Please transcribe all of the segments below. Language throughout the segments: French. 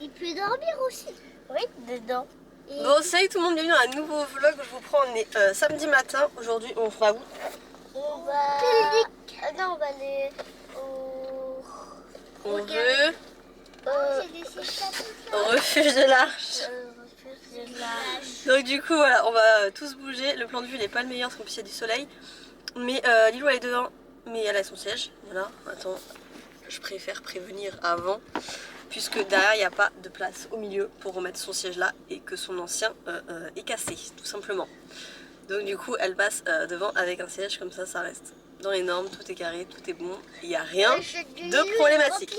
Il peut dormir aussi. Oui, dedans. Et... Bon, salut tout le monde, bienvenue dans un nouveau vlog. Je vous prends, on est samedi matin. Aujourd'hui, on va où? On va... non, on va aller au... On veut... au Au refuge de l'Arche. refuge de l'Arche. Donc du coup, voilà, on va tous bouger. Le plan de vue n'est pas le meilleur parce qu'en plus il y a du soleil. Mais Lilou elle est devant, mais elle a son siège. Voilà, attends, je préfère prévenir avant. Puisque derrière il n'y a pas de place au milieu pour remettre son siège là et que son ancien est cassé, tout simplement. Donc du coup elle passe devant avec un siège comme ça reste dans les normes, tout est carré, tout est bon, il n'y a rien de problématique.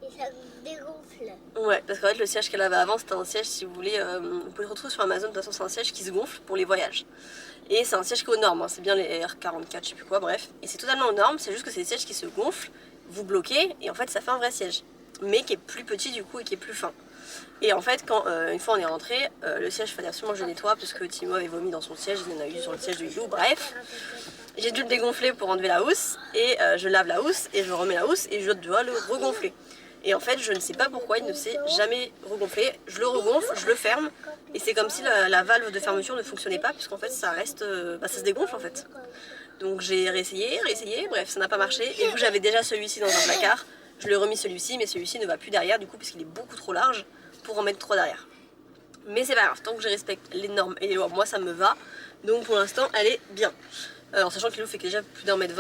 Et ça dégonfle. Ouais, parce qu'en fait le siège qu'elle avait avant c'était un siège, si vous voulez, vous pouvez le retrouver sur Amazon, de toute façon c'est un siège qui se gonfle pour les voyages. Et c'est un siège qui est aux normes, hein. C'est bien les R44, je sais plus quoi, bref. Et c'est totalement aux normes, c'est juste que c'est des sièges qui se gonflent, vous bloquez et en fait ça fait un vrai siège. Mais qui est plus petit du coup et qui est plus fin. Et en fait quand une fois on est rentré, le siège fallait absolument que je le nettoie parce que Timo avait vomi dans son siège, il en a eu sur le siège de Lilou, bref. J'ai dû le dégonfler pour enlever la housse et je lave la housse et je remets la housse et je dois le regonfler. Et en fait je ne sais pas pourquoi il ne s'est jamais regonflé, je le regonfle, je le ferme et c'est comme si la valve de fermeture ne fonctionnait pas puisqu'en fait ça reste, ça se dégonfle en fait. Donc j'ai réessayé, bref ça n'a pas marché et vu que j'avais déjà celui-ci dans un placard, je lui ai remis celui-ci mais celui-ci ne va plus derrière du coup puisqu'il est beaucoup trop large pour en mettre trop derrière. Mais c'est pas grave, tant que je respecte les normes et les lois, moi ça me va. Donc pour l'instant elle est bien. En sachant que Lilou fait déjà plus d'1,20 m.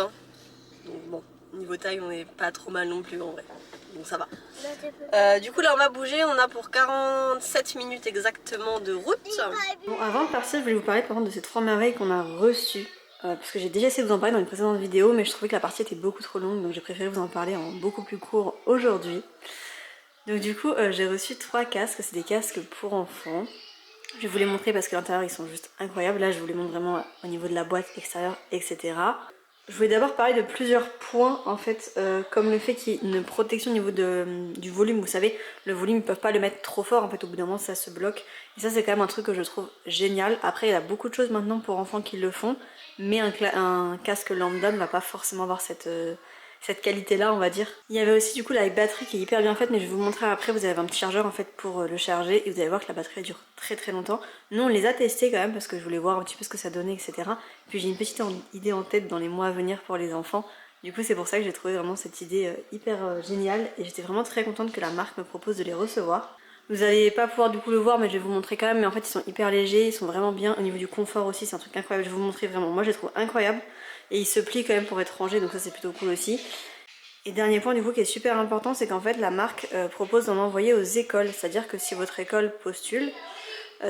Donc bon, niveau taille on est pas trop mal non plus en vrai. Donc ça va. Du coup là on va bouger, on a pour 47 minutes exactement de route. Bon, avant de partir je voulais vous parler par contre de ces 3 merveilles qu'on a reçues. Parce que j'ai déjà essayé de vous en parler dans une précédente vidéo, mais je trouvais que la partie était beaucoup trop longue, donc j'ai préféré vous en parler en beaucoup plus court aujourd'hui. Donc du coup j'ai reçu 3 casques, c'est des casques pour enfants. Je vais vous les montrer parce que l'intérieur ils sont juste incroyables. Là je vous les montre vraiment au niveau de la boîte extérieure, etc. Je voulais d'abord parler de plusieurs points en fait, comme le fait qu'il y ait une protection au niveau du volume. Vous savez, le volume ils peuvent pas le mettre trop fort en fait, au bout d'un moment ça se bloque. Et ça c'est quand même un truc que je trouve génial. Après il y a beaucoup de choses maintenant pour enfants qui le font, mais un casque lambda ne va pas forcément avoir cette qualité là on va dire. Il y avait aussi du coup la batterie qui est hyper bien faite, mais je vais vous montrer après. Vous avez un petit chargeur en fait pour le charger et vous allez voir que la batterie dure très très longtemps. Nous on les a testés quand même parce que je voulais voir un petit peu ce que ça donnait, etc. Puis j'ai une petite idée en tête dans les mois à venir pour les enfants. Du coup c'est pour ça que j'ai trouvé vraiment cette idée hyper géniale et j'étais vraiment très contente que la marque me propose de les recevoir. Vous n'allez pas pouvoir du coup le voir, mais je vais vous montrer quand même. Mais en fait ils sont hyper légers, ils sont vraiment bien. Au niveau du confort aussi c'est un truc incroyable, je vais vous montrer vraiment. Moi je les trouve incroyables et ils se plient quand même pour être rangés, donc ça c'est plutôt cool aussi. Et dernier point du coup qui est super important, c'est qu'en fait la marque propose d'en envoyer aux écoles. C'est-à-dire que si votre école postule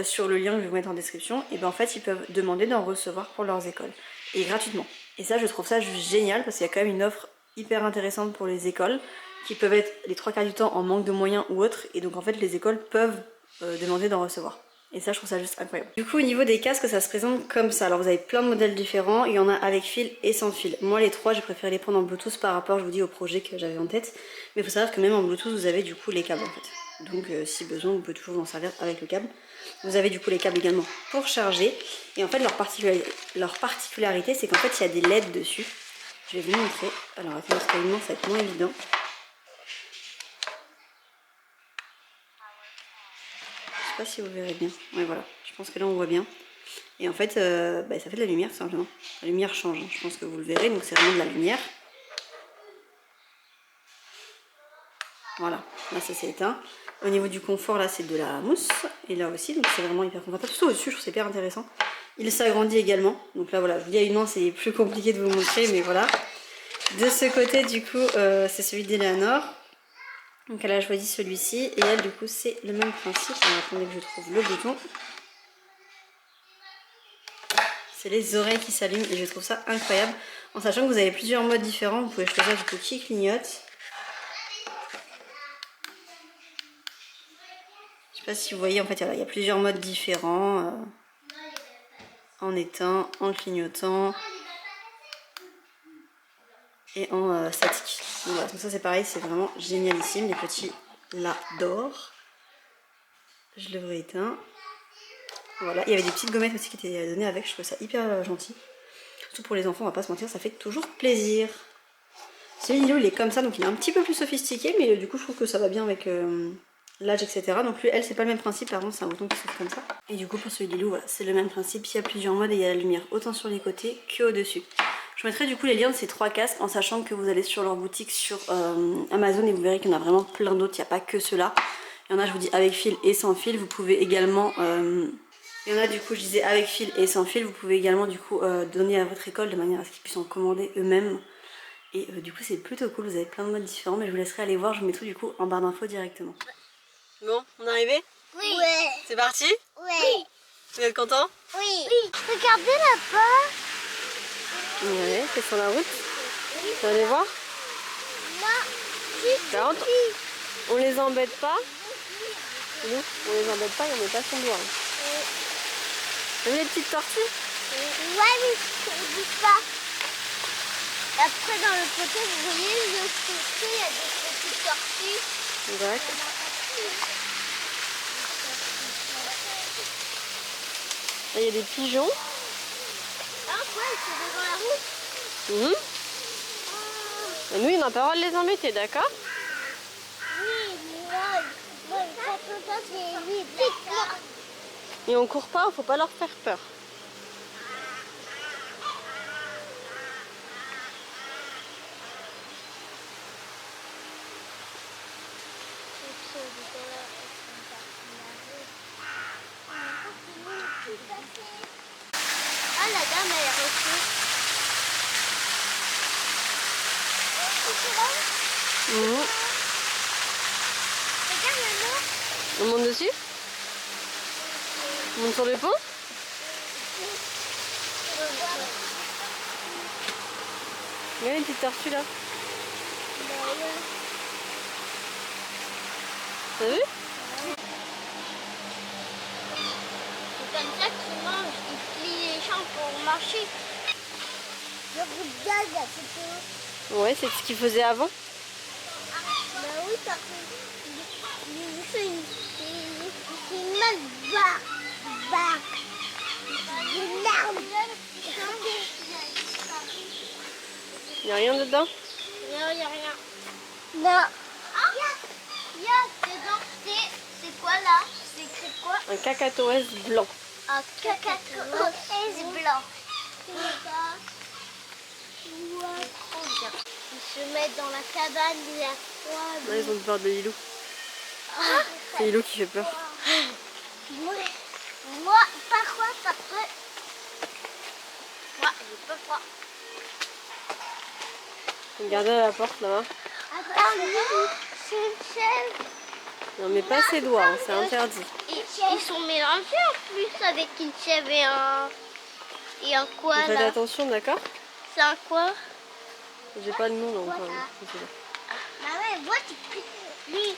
sur le lien que je vais vous mettre en description, et ben en fait ils peuvent demander d'en recevoir pour leurs écoles. Et gratuitement. Et ça je trouve ça juste génial parce qu'il y a quand même une offre hyper intéressante pour les écoles qui peuvent être les 3/4 du temps en manque de moyens ou autre. Et donc en fait les écoles peuvent demander d'en recevoir. Et ça je trouve ça juste incroyable. Du coup au niveau des casques ça se présente comme ça. Alors vous avez plein de modèles différents, il y en a avec fil et sans fil. Moi les 3 j'ai préféré les prendre en Bluetooth par rapport je vous dis au projet que j'avais en tête. Mais il faut savoir que même en Bluetooth vous avez du coup les câbles en fait. Donc si besoin vous pouvez toujours vous en servir avec le câble. Vous avez du coup les câbles également pour charger. Et en fait leur particularité c'est qu'en fait il y a des LED dessus. Je vais vous montrer. Alors attendez parce qu'évidemment ça va être moins évident. Je sais pas si vous verrez bien. Ouais voilà, je pense que là on voit bien. Et en fait ça fait de la lumière tout simplement. La lumière change, hein. Je pense que vous le verrez, donc c'est vraiment de la lumière. Voilà, là ça s'est éteint. Au niveau du confort là c'est de la mousse. Et là aussi, donc c'est vraiment hyper confortable. Surtout au-dessus je trouve c'est hyper intéressant. Il s'agrandit également. Donc là voilà, je vous dis à une main c'est plus compliqué de vous montrer, mais voilà. De ce côté du coup c'est celui d'Eleanor. Donc elle a choisi celui-ci et elle du coup c'est le même principe. Alors, attendez que je trouve le bouton. C'est les oreilles qui s'allument et je trouve ça incroyable. En sachant que vous avez plusieurs modes différents, vous pouvez choisir du coup qui clignote. Je sais pas si vous voyez, en fait il y a plusieurs modes différents. En éteint, en clignotant et en statique. Donc, voilà, donc ça c'est pareil, c'est vraiment génialissime. Les petits l'adorent. Je le rééteins. Voilà, il y avait des petites gommettes aussi qui étaient données avec, je trouve ça hyper gentil. Surtout pour les enfants, on va pas se mentir, ça fait toujours plaisir. Ce Lilo il est comme ça, donc il est un petit peu plus sophistiqué, mais du coup je trouve que ça va bien avec l'âge, etc. Donc lui, elle, c'est pas le même principe, par contre c'est un bouton qui s'ouvre comme ça. Et du coup pour ce Lilo, voilà, c'est le même principe, il y a plusieurs modes et il y a la lumière autant sur les côtés qu'au dessus. Je mettrai du coup les liens de ces 3 casques en sachant que vous allez sur leur boutique sur Amazon et vous verrez qu'il y en a vraiment plein d'autres, il n'y a pas que ceux-là. Il y en a, je vous dis, avec fil et sans fil, vous pouvez également... il y en a du coup, je disais, avec fil et sans fil, vous pouvez également du coup donner à votre école de manière à ce qu'ils puissent en commander eux-mêmes. Et du coup c'est plutôt cool, vous avez plein de modes différents, mais je vous laisserai aller voir, je vous mets tout du coup en barre d'infos directement. Bon, on est arrivé? Oui. Ouais. C'est parti? Oui. Vous êtes content? Oui. Regardez là-bas. Ouais, c'est sur la route. Vous allez voir? Moi, On les embête pas? Nous, on les embête pas et on met pas son doigt. Vous avez les petites tortues? ouais, mais je dis pas. Après, dans le côté, vous voyez, le côté, il y a des petites tortues. D'accord. Là, il y a des pigeons. Ah, ouais, c'est devant la route. Et nous, on n'a pas le droit de les embêter, d'accord? Oui, moi, ça, c'est lui. Pique-moi. Et on court pas, faut pas leur faire peur. Ah, la dame, elle est reçue. Regarde maintenant. On monte dessus? On monte sur le pont? Regarde les petites tortues là. T'as vu? C'est comme ça qu'ils mangent, ils plient les jambes pour marcher. Je regarde la photo. Ouais, c'est ce qu'ils faisaient avant. Bah oui, parce que c'est une masse barre. Une larme. Il n'y a rien dedans? Non, il n'y a rien. Non. Il y a dedans, c'est quoi là? C'est écrit quoi? Un cacatoès blanc. Un cacatoès blanc. Trop bien. Ils se mettent dans la cabane, il y a quoi? Ouais, ils ont peur de Lilou. C'est Lilou qui fait peur. Moi, par quoi? Parce que moi, j'ai pas froid. Regardez à la porte là-bas. Attends, c'est une chèvre. Non mais pas ses doigts, hein, c'est interdit. Ils sont mélangés en plus avec une chèvre et un quoi Faites là? attention, d'accord? C'est un quoi? J'ai pas le nom donc. Bah ouais, moi lui,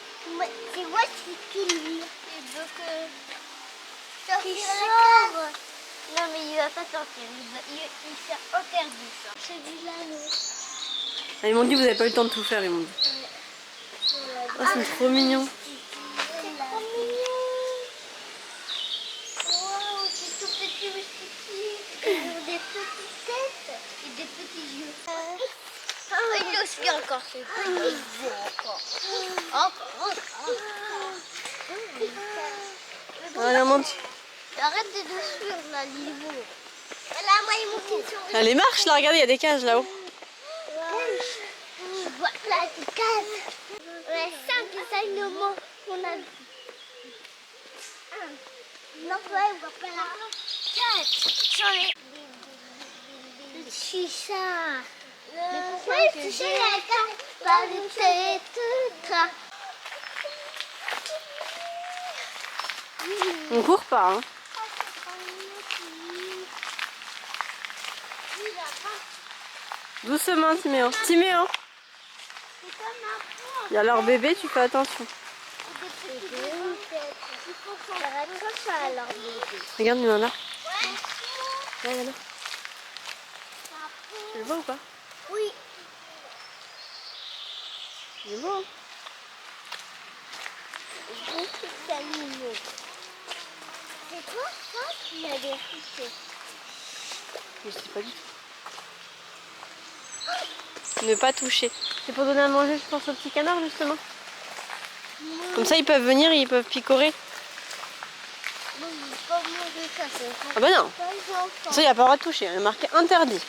c'est moi qui lui. Il veut que il sort. Non mais il va pas sortir, il s'est interdit ça. C'est du lalo. Ah, ils m'ont dit vous avez pas eu le temps de tout faire, ils m'ont dit. Oh, c'est trop mignon. C'est trop mignon. Waouh, c'est tout petit, mais c'est petit. Ils ont des petites têtes et des petits yeux. Ah oui, lui aussi encore, c'est petit. Il veut encore. Encore. Allez, monte. Arrête de suivre là, Lilou. Là, moi, il monte sur le... Allez, marche là, regardez, il y a des cages là-haut. Je vois là des cases. Ouais, 5 animaux qu'on a vus. Non, ouais, on voit pas là. 4. J'en ai. Le chicha. Mais pourquoi le chicha, il a pas de tête. On court pas, hein. Doucement, Timéo. Timéo. Il y a leur bébé, tu fais attention. Regarde, il y en a là. Là, il y en a. Tu le vois ou pas? Oui. Il est beau, hein. Beaucoup d'animaux. C'est toi, ça, qui a des fruits. Je sais pas du tout. Ne pas toucher. C'est pour donner à manger, je pense, aux petits canards, justement. Comme ça, ils peuvent venir et ils peuvent picorer. Non, je veux pas manger ça, c'est Ah bah non. pas les enfants. Ça, il n'y a pas le droit de toucher. Il est marqué interdit.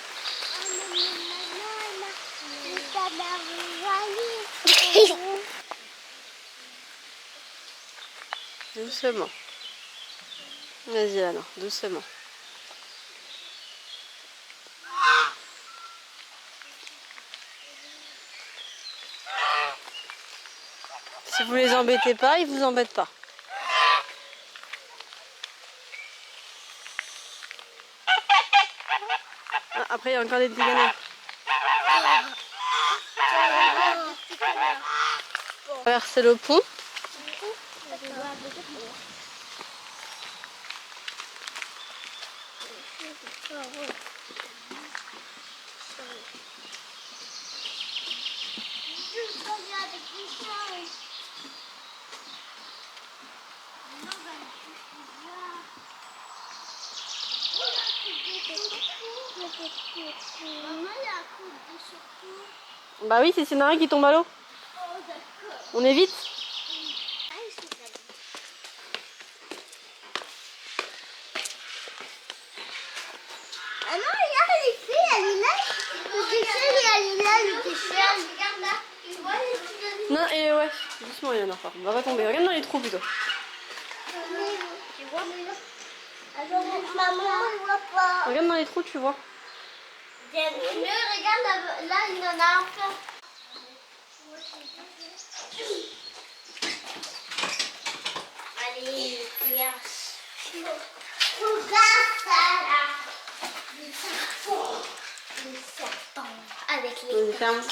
Doucement. Vas-y, Anna, doucement. Si vous les embêtez pas, ils vous embêtent pas. Ah, après, il y a encore des petits canards. Traverser le pont. Bah oui, c'est Scénario qui tombe à l'eau. On évite. Ah non, regarde, elle est faite, elle est là. Le déchet, elle est là, le déchet. Regarde là, tu vois les petits. Non, et ouais, doucement, il y en a pas. On va pas tomber. Regarde dans les trous plutôt. Tu vois? Alors, maman, on voit pas. Regarde dans les trous, tu vois. Regarde, là, il y en a un peu. Allez, regarde. Regarde ça, là. Des serpents. Des serpents. Avec les... Ferme.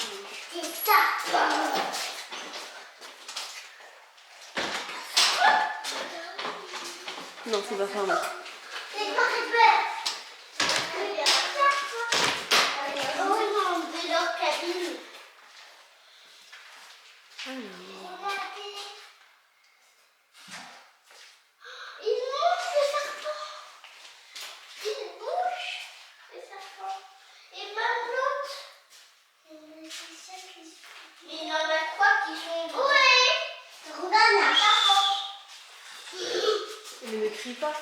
Des serpents. Non, c'est pas fermé. C'est pas peur. Oh non, de leur cabine. Regardez. Il mange le serpent. Il bouge le serpent. Et même l'autre. Mais il y en a trois qui sont... Oui. Regarde la serpent. Il ne crie pas.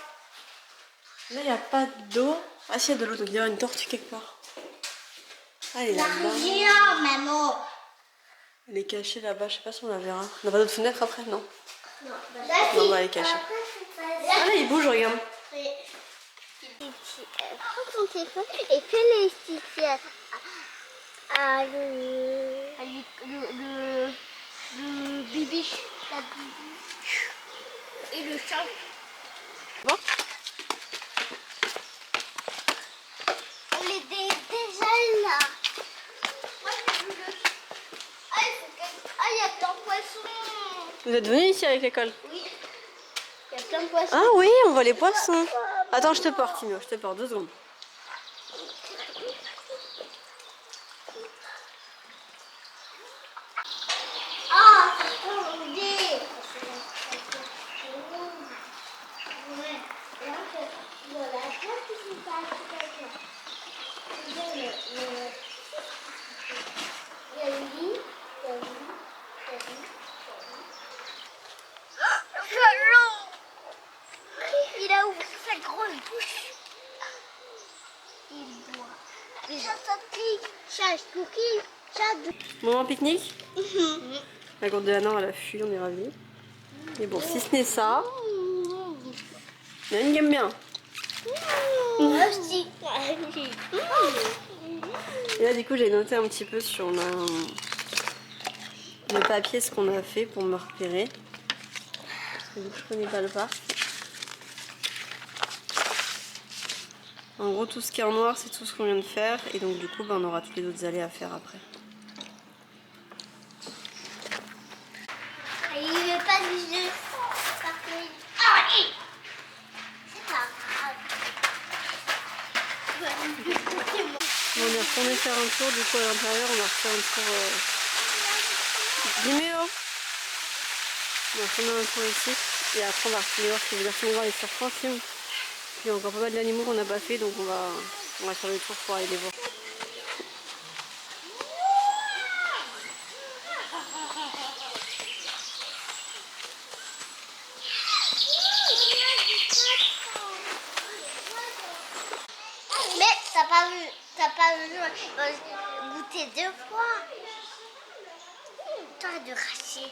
Là, il n'y a pas d'eau. Ah, si, il y a de l'eau, donc il y a une tortue quelque part. Ah, elle est La là-bas. rivière, maman. Elle est cachée là-bas, je sais pas si on la verra. On n'a pas d'autre fenêtre après, non? Non, Non, bah, elle est cachée. Ah, là, il bouge, regarde. Prends ton téléphone et fais les stickers à le bibiche, la bibiche et le chat. Bon. On est déjà là. Moi, je veux le... Ah, il y a plein de poissons. Vous êtes venus ici avec l'école? Oui, il y a plein de poissons. Ah oui, on voit les poissons. Attends, je te porte, Timo, je te porte 2 secondes. Ah, c'est tombé. Ouais. Là, dans la place qui se passe, il y a le lit, il y a le lit. Il a ouvert sa grosse bouche. Il boit. Chat cookie, chat cookie, chat. Moment pique-nique? La gourde de la Nord, elle a fui, on est ravis. Mais bon, si ce n'est ça, il y en a une qui aime bien. Aussi. Et là, du coup, j'ai noté un petit peu sur le papier ce qu'on a fait pour me repérer. Parce que du coup, je connais pas le parc. En gros, tout ce qui est en noir, c'est tout ce qu'on vient de faire. Et donc, du coup, on aura toutes les autres allées à faire après. Il veut pas du jeu. Ah oui. C'est pas grave. Bon, on est retourné faire un tour. Du coup, à l'intérieur, on va refaire un tour. Diméo. On va faire un tour ici. Et après, on va retourner voir si vous voulez voir les serpents. Il y a encore pas mal d'animaux qu'on n'a pas fait. Donc, on va faire le tour pour aller les voir. Mais t'as pas goûté 2 fois. T'arrêtes de cracher.